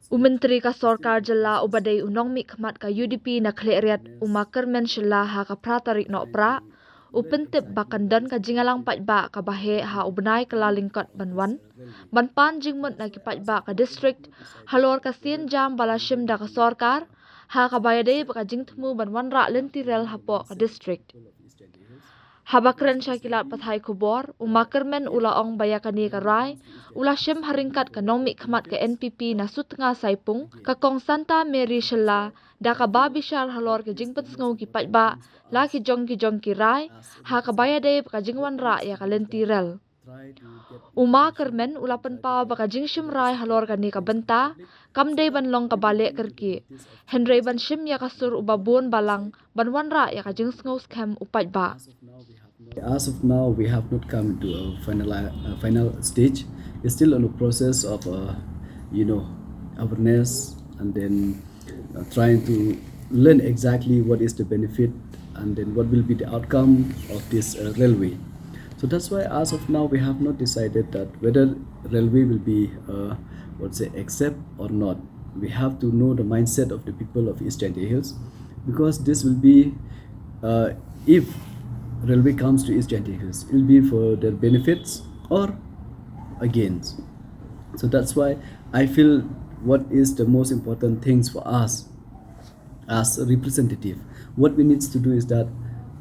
Umenteri ka sorkar jala ubadai unong mi khmat ka UDP na khleriat umakermen shela ha ka pratarik no pra upentip bakandan ka jingalang paidbah ka bahe ha ubnai kala lingkot banwan banpan jingmut na ki paidbah ka district halor ka sin jam balashim da ka sorkar ha ka bayade ka jingthmu banwan ra lynti rel hapo ka district Habakren syakilat pathai kubor, umakermen ula ong bayakani ka rai, ula shim haringkat ka nomi khmat ka NPP na sutnga saipung, ka kong Santa Mary Shela, da ka babi syal halor ka jingpat sngau ki paidbah, la ki jong ki rai, ha ka bayade ka jingwan ra ya ka lynti rel. Umakermen ula penpaw baka jingshim rai halor ka ni ka benta, kamday banlong ka balik kerki, Henry ban shim ya kasur ubabun balang, banwan ra ya ka jingsngau skam upaidbah. As of now, we have not come to a final stage. It's still on a process of, awareness, and then trying to learn exactly what is the benefit and then what will be the outcome of this railway. So that's why, as of now, we have not decided that whether railway will be, accept or not. We have to know the mindset of the people of East Jaintia Hills, because this will be, if railway comes to East Jaintia Hills, it will be for their benefits or against. So that's why I feel what is the most important things for us as a representative. What we need to do is that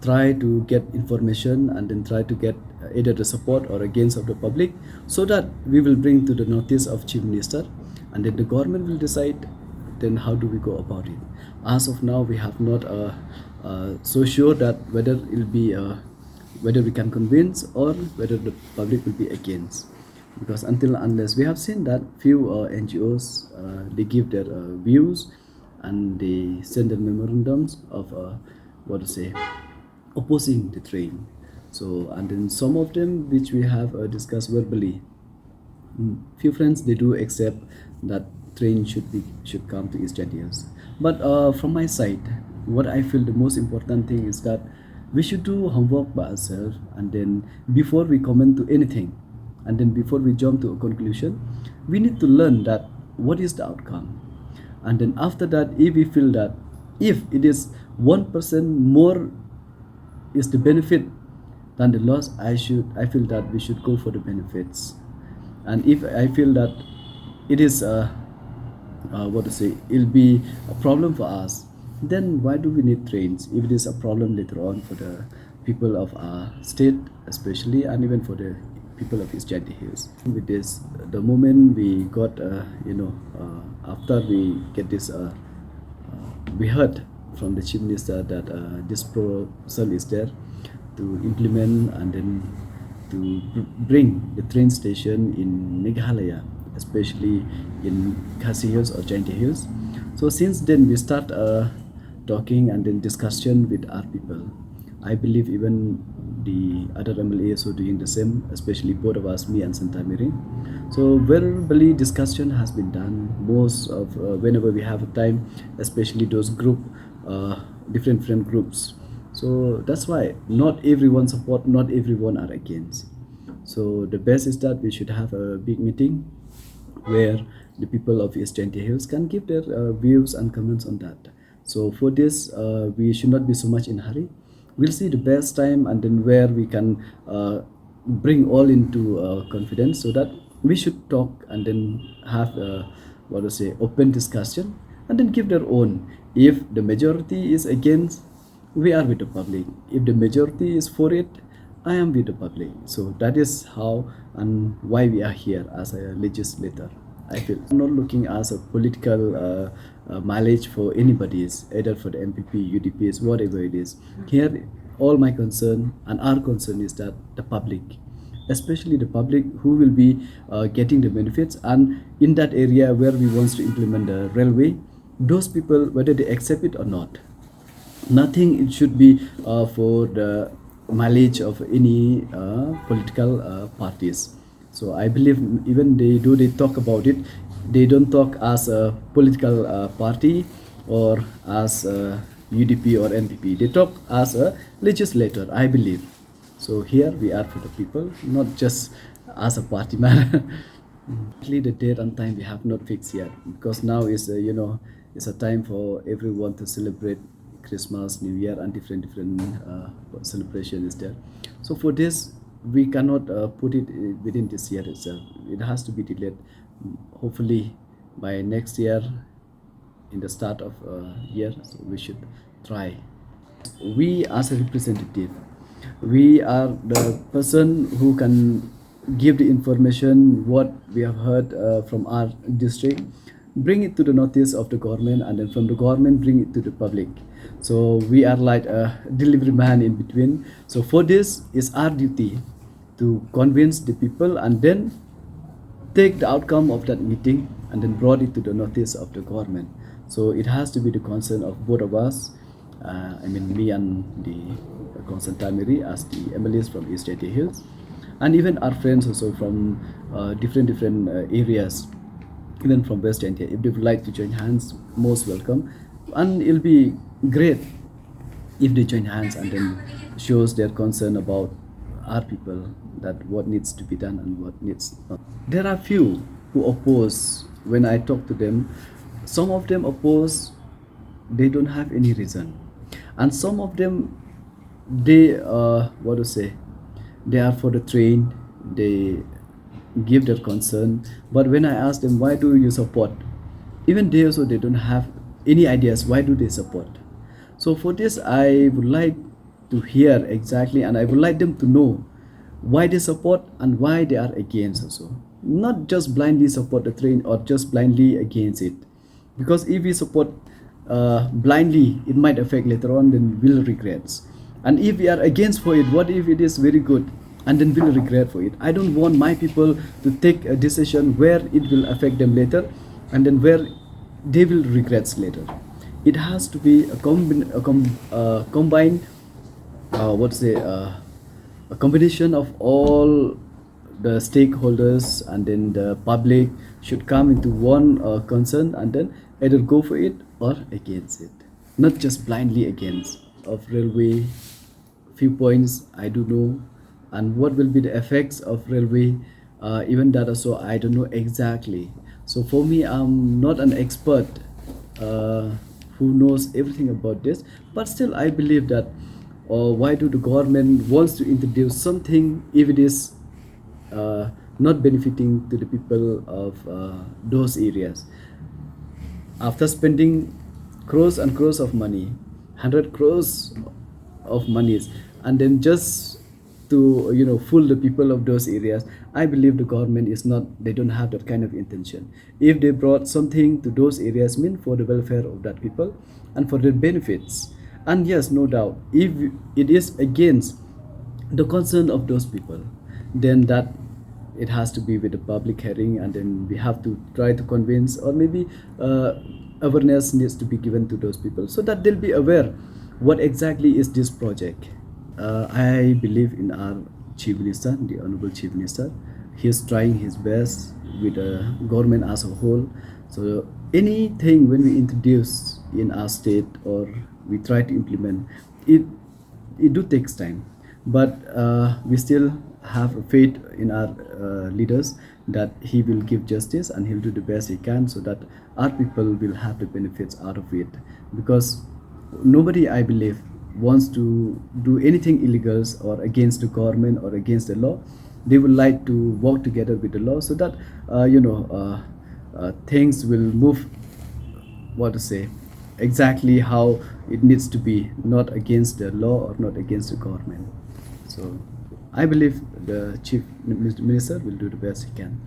try to get information and then try to get either the support or against of the public, so that we will bring to the notice of Chief Minister, and then the government will decide then how do we go about it. As of now, we have not so sure that whether it will be whether we can convince or whether the public will be against, because until unless we have seen that few NGOs they give their views and they send their memorandums of opposing the train. So, and then some of them which we have discussed verbally, few friends they do accept that train should come to East Jaintia Hills. But from my side, what I feel the most important thing is that we should do homework by ourselves, and then before we comment to anything, and then before we jump to a conclusion, we need to learn that what is the outcome. And then after that, if we feel that if it is 1% more is the benefit than the loss, I feel that we should go for the benefits. And if I feel that it is it'll be a problem for us, then why do we need trains if it is a problem later on for the people of our state especially, and even for the people of East Jaintia Hills. With this, the moment we got after we get this we heard from the Chief Minister that this proposal is there to implement and then to bring the train station in Meghalaya, especially in Khasi Hills or Jaintia Hills. So since then we start talking and then discussion with our people. I believe even the other MLAs are doing the same, especially both of us, me and Santa Mary. So verbally discussion has been done most of whenever we have a time, especially those different groups. So that's why not everyone support, not everyone are against. So the best is that we should have a big meeting where the people of East Jaintia Hills can give their views and comments on that. So for this, we should not be so much in a hurry. We'll see the best time and then where we can bring all into confidence, so that we should talk and then have open discussion and then give their own. If the majority is against, we are with the public. If the majority is for it, I am with the public. So that is how and why we are here as a legislator. I feel I'm not looking as a political mileage for anybody's, either for the MPP, UDPs, whatever it is. Here, all my concern and our concern is that the public, especially the public who will be getting the benefits, and in that area where we want to implement the railway, those people, whether they accept it or not, nothing it should be for the mileage of any political parties. So I believe even they talk about it, they don't talk as a political party or as a UDP or NPP. They talk as a legislator, I believe. So here we are for the people, not just as a party man. Actually, the date and time we have not fixed yet because now is it's a time for everyone to celebrate Christmas, New Year, and different celebration is there. So for this, we cannot put it within this year itself. It has to be delayed. Hopefully, by next year, in the start of year, so we should try. We as a representative, we are the person who can give the information what we have heard from our district, bring it to the notice of the government, and then from the government bring it to the public. So we are like a delivery man in between. So for this is our duty to convince the people and then take the outcome of that meeting and then brought it to the notice of the government. So it has to be the concern of both of us. I mean, me and the concerned Tamiri as the MLAs from East Jaintia Hills, and even our friends also from different areas, even from West Jaintia. If they would like to join hands, most welcome, and it'll be great if they join hands and then shows their concern about our people, that what needs to be done and what needs not. There are few who oppose. When I talk to them, some of them oppose, they don't have any reason, and some of them, they what to say, they are for the train, they give their concern. But when I ask them why do you support, even they also, they don't have any ideas why do they support. So for this, I would like to hear exactly, and I would like them to know why they support and why they are against also. Not just blindly support the train or just blindly against it. Because if we support blindly, it might affect later on, then we'll regrets. And if we are against for it, what if it is very good and then we'll regret for it? I don't want my people to take a decision where it will affect them later and then where they will regrets later. It has to be a combined, a combination of all the stakeholders, and then the public should come into one concern and then either go for it or against it, not just blindly against. Of railway, few points I do know, and what will be the effects of railway, even that also I don't know exactly. So for me, I'm not an expert who knows everything about this, but still I believe that why do the government wants to introduce something if it is not benefiting to the people of those areas? After spending crores and crores of money, 100 crores of monies, and then just to fool the people of those areas, I believe the government is not, they don't have that kind of intention. If they brought something to those areas, mean for the welfare of that people and for their benefits. And yes, no doubt, if it is against the concern of those people, then that it has to be with the public hearing, and then we have to try to convince, or maybe awareness needs to be given to those people so that they'll be aware what exactly is this project. I believe in our Chief Minister, the Honorable Chief Minister. He's trying his best with the government as a whole. So anything when we introduce in our state or we try to implement, it do takes time. But we still have faith in our leaders that he will give justice and he'll do the best he can so that our people will have the benefits out of it. Because nobody, I believe, wants to do anything illegal or against the government or against the law. They would like to work together with the law so that things will move, what to say, exactly how it needs to be, not against the law or not against the government. So I believe the Chief Minister will do the best he can.